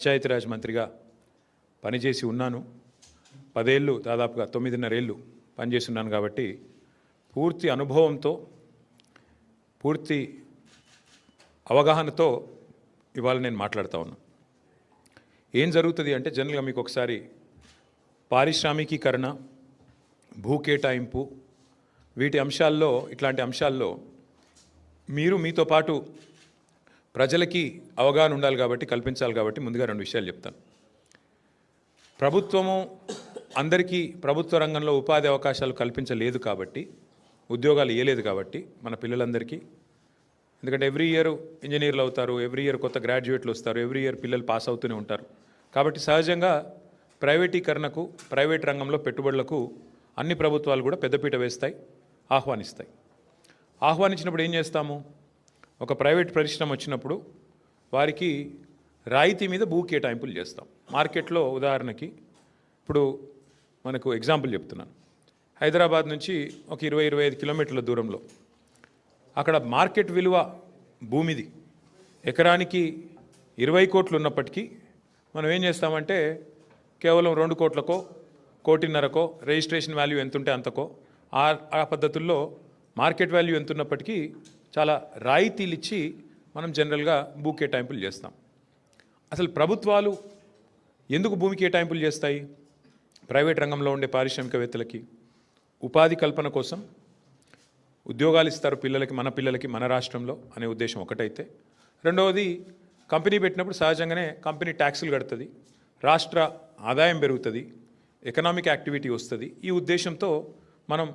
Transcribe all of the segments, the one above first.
పంచాయతీరాజ్ మంత్రిగా పనిచేసి ఉన్నాను. 10 ఏళ్ళు దాదాపుగా 9.5 ఏళ్ళు పనిచేస్తున్నాను కాబట్టి పూర్తి అనుభవంతో పూర్తి అవగాహనతో ఇవాళ నేను మాట్లాడుతూ ఉన్నాను. ఏం జరుగుతుంది అంటే జనరల్గా మీకు ఒకసారి పారిశ్రామికీకరణ, భూ కేటాయింపు, వీటి అంశాల్లో, ఇట్లాంటి అంశాల్లో మీరు మీతో పాటు ప్రజలకి అవగాహన ఉండాలి కాబట్టి, కల్పించాలి కాబట్టి ముందుగా 2 విషయాలు చెప్తాను. ప్రభుత్వము అందరికీ ప్రభుత్వ రంగంలో ఉపాధి అవకాశాలు కల్పించలేదు కాబట్టి, ఉద్యోగాలు ఇవ్వలేదు కాబట్టి మన పిల్లలందరికీ, ఎందుకంటే ఎవ్రీ ఇయర్ ఇంజనీర్లు అవుతారు, ఎవ్రీ ఇయర్ కొత్త గ్రాడ్యుయేట్లు వస్తారు, ఎవ్రీ ఇయర్ పిల్లలు పాస్ అవుతూనే ఉంటారు. కాబట్టి సహజంగా ప్రైవేటీకరణకు, ప్రైవేట్ రంగంలో పెట్టుబడులకు అన్ని ప్రభుత్వాలు కూడా పెద్దపీట వేస్తాయి, ఆహ్వానిస్తాయి. ఆహ్వానించినప్పుడు ఏం చేస్తాము? ఒక ప్రైవేట్ పరిశ్రమ వచ్చినప్పుడు వారికి రాయితీ మీద భూ కేటాయింపులు చేస్తాం. మార్కెట్లో ఉదాహరణకి ఇప్పుడు మనకు ఎగ్జాంపుల్ చెప్తున్నాను. హైదరాబాద్ నుంచి ఒక 20-25 కిలోమీటర్ల దూరంలో అక్కడ మార్కెట్ విలువ భూమిది ఎకరానికి 20 కోట్లు ఉన్నప్పటికీ మనం ఏం చేస్తామంటే కేవలం 2 కోట్లకో, 1.5 కోటికో, రిజిస్ట్రేషన్ వాల్యూ ఎంత ఉంటే అంతకో, ఆ పద్ధతుల్లో మార్కెట్ వాల్యూ ఎంత ఉన్నప్పటికీ చాలా రాయితీలు ఇచ్చి మనం జనరల్గా భూ కేటాయింపులు చేస్తాం. అసలు ప్రభుత్వాలు ఎందుకు భూమి కేటాయింపులు చేస్తాయి? ప్రైవేట్ రంగంలో ఉండే పారిశ్రామికవేత్తలకి ఉపాధి కల్పన కోసం, ఉద్యోగాలు ఇస్తారు పిల్లలకి, మన పిల్లలకి, మన రాష్ట్రంలో అనే ఉద్దేశం ఒకటైతే, రెండవది కంపెనీ పెట్టినప్పుడు సహజంగానే కంపెనీ ట్యాక్సులు కడుతుంది, రాష్ట్ర ఆదాయం పెరుగుతుంది, ఎకనామిక్ యాక్టివిటీ వస్తుంది. ఈ ఉద్దేశంతో మనం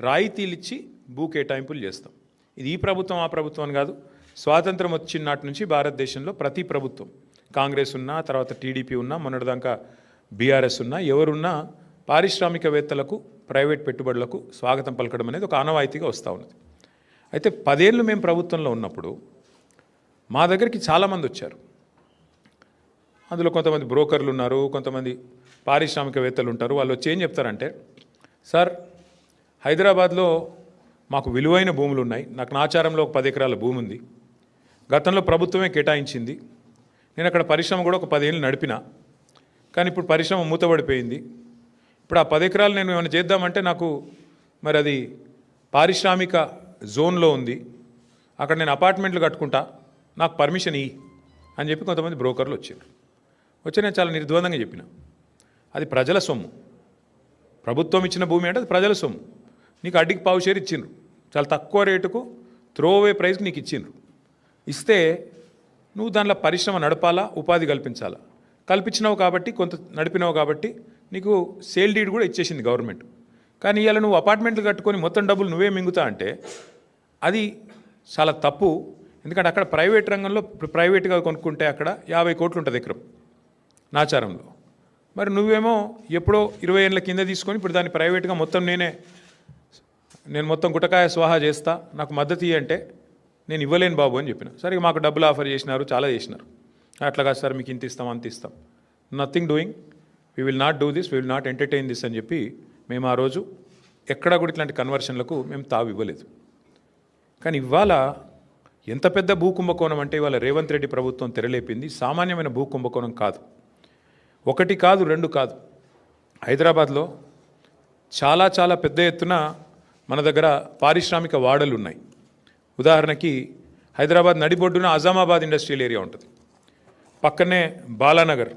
రాయితీలు ఇచ్చి భూ కేటాయింపులు చేస్తాం. ఇది ఈ ప్రభుత్వం ఆ ప్రభుత్వం అని కాదు, స్వాతంత్రం వచ్చిన నాటి నుంచి భారతదేశంలో ప్రతి ప్రభుత్వం, కాంగ్రెస్ ఉన్నా, తర్వాత టీడీపీ ఉన్నా, మొన్నటిదాకా బీఆర్ఎస్ ఉన్నా, ఎవరున్నా పారిశ్రామికవేత్తలకు, ప్రైవేట్ పెట్టుబడులకు స్వాగతం పలకడం అనేది ఒక ఆనవాయితీగా వస్తూ ఉన్నది. అయితే 10 ఏళ్ళు మేము ప్రభుత్వంలో ఉన్నప్పుడు మా దగ్గరికి చాలామంది వచ్చారు. అందులో కొంతమంది బ్రోకర్లు ఉన్నారు, కొంతమంది పారిశ్రామికవేత్తలు ఉంటారు. వాళ్ళు వచ్చి ఏం చెప్తారంటే, సార్ హైదరాబాద్లో మాకు విలువైన భూములు ఉన్నాయి, నాకు నాచారంలో ఒక 10 ఎకరాల భూమి ఉంది, గతంలో ప్రభుత్వమే కేటాయించింది, నేను అక్కడ పరిశ్రమ కూడా ఒక 10 ఏళ్ళు నడిపినా, కానీ ఇప్పుడు పరిశ్రమ మూతబడిపోయింది, ఇప్పుడు ఆ 10 ఎకరాలు నేను ఏమైనా చేద్దామంటే నాకు మరి అది పారిశ్రామిక జోన్లో ఉంది, అక్కడ నేను అపార్ట్మెంట్లు కట్టుకుంటా, నాకు పర్మిషన్ ఇయ్యి అని చెప్పి కొంతమంది బ్రోకర్లు వచ్చారు. నేను చాలా నిర్ద్వందంగా చెప్పిన, అది ప్రజల సొమ్ము, ప్రభుత్వం ఇచ్చిన భూమి అంటే అది ప్రజల సొమ్ము, నీకు అడ్డికి పావు షేర్ ఇచ్చిండ్రు, చాలా తక్కువ రేటుకు త్రోవే ప్రైస్కి నీకు ఇచ్చిండ్రు. ఇస్తే నువ్వు దానిలో పరిశ్రమ నడపాలా, ఉపాధి కల్పించాలా, కల్పించినావు కాబట్టి, కొంత నడిపినావు కాబట్టి నీకు సేల్ డీడ్ కూడా ఇచ్చేసింది గవర్నమెంట్. కానీ ఇవాళ నువ్వు అపార్ట్మెంట్లు కట్టుకొని మొత్తం డబ్బులు నువ్వే మింగుతా అంటే అది చాలా తప్పు. ఎందుకంటే అక్కడ ప్రైవేట్ రంగంలో ప్రైవేట్గా కొనుక్కుంటే అక్కడ 50 కోట్లు ఉంటుంది ఎకరం నాచారంలో. మరి నువ్వేమో ఎప్పుడో 20 ఏళ్ళ కింద తీసుకొని ఇప్పుడు దాన్ని ప్రైవేట్గా మొత్తం నేను మొత్తం గుటకాయ స్వాహా చేస్తా, నాకు మద్దతు ఇవ్వంటే నేను ఇవ్వలేను బాబు అని చెప్పిన. సరే మాకు డబ్బులు ఆఫర్ చేసినారు, చాలా చేసినారు, అట్లా కాదు సార్ మీకు ఇంత ఇస్తాం అంత ఇస్తాం, nothing doing, we will not do this, we will not entertain this అని చెప్పి మేము ఆ రోజు ఎక్కడా కూడా ఇట్లాంటి కన్వర్షన్లకు మేము తావు ఇవ్వలేదు. కానీ ఇవాళ ఎంత పెద్ద భూ కుంభకోణం అంటే ఇవాళ రేవంత్ రెడ్డి ప్రభుత్వం తెరలేపింది సామాన్యమైన భూ కుంభకోణం కాదు. 1 కాదు 2 కాదు, హైదరాబాద్లో చాలా చాలా పెద్ద ఎత్తున మన దగ్గర పారిశ్రామిక వాడలు ఉన్నాయి. ఉదాహరణకి హైదరాబాద్ నడిబొడ్డున అజామాబాద్ ఇండస్ట్రియల్ ఏరియా ఉంటుంది, పక్కనే బాలానగర్